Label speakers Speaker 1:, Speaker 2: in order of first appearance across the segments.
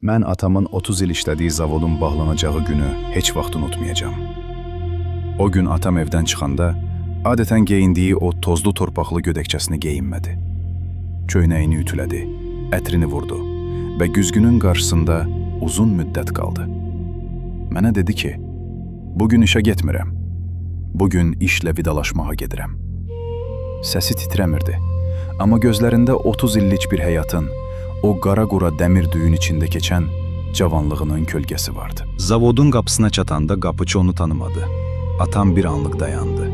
Speaker 1: Mən atamın 30 il işlədiyi zavodun bağlanacağı günü heç vaxt unutmayacağam. O gün atam evdən çıxanda, adətən geyindiyi o tozlu torpaqlı gödəkçəsini geyinmədi. Köynəyini ütülədi, ətrini vurdu və güzgünün qarşısında uzun müddət qaldı. Mənə dedi ki, bugün işə getmirəm, bugün işlə vidalaşmağa gedirəm. Səsi titrəmirdi, amma gözlərində 30 illik bir həyatın, o qara-qura dəmir düyün içində keçən cavanlığının kölgəsi vardı.
Speaker 2: Zavodun qapısına çatanda qapıçı onu tanımadı. Atam bir anlıq dayandı.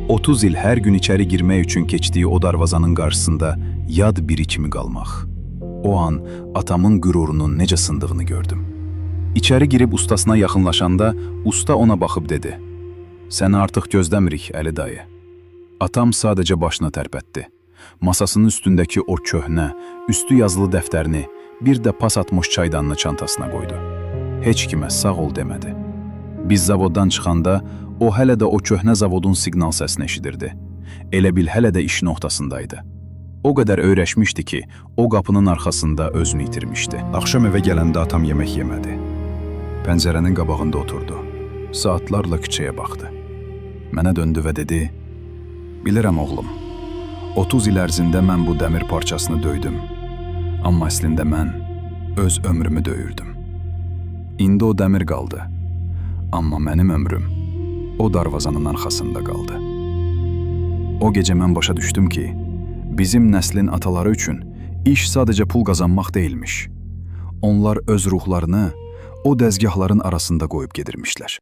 Speaker 2: 30 il hər gün içəri girmək üçün keçdiyi o darvazanın qarşısında yad biri kimi qalmaq. O an atamın qürurunun necə sındığını gördüm. İçəri girib ustasına yaxınlaşanda usta ona baxıb dedi: "Səni artıq gözləmirik, Əli dayı." Atam sadəcə başını tərpətdi. Masasının üstündəki o köhnə, üstü yazılı dəftərini, bir də pas atmış çaydanını çantasına qoydu. Heç kimə sağ ol demədi. Biz zavoddan çıxanda o hələ də o köhnə zavodun siqnal səsini eşidirdi. Elə bil hələ də işin ortasındaydı. O qədər öyrəşmişdi ki, o qapının arxasında özünü itirmişdi. Axşam evə gələndə atam yemək yemədi. Pəncərənin qabağında oturdu. Saatlarla küçəyə baxdı. Mənə döndü və dedi: "Bilirəm oğlum, 30 il ərzində mən bu dəmir parçasını döydüm. Amma əslində mən öz ömrümü döyürdüm. İndi o dəmir qaldı. Amma mənim ömrüm o darvazanın arxasında qaldı." O gecə mən başa düşdüm ki, bizim nəslin ataları üçün iş sadəcə pul qazanmaq deyilmiş. Onlar öz ruhlarını o dəzgahların arasında qoyub gedirmişlər.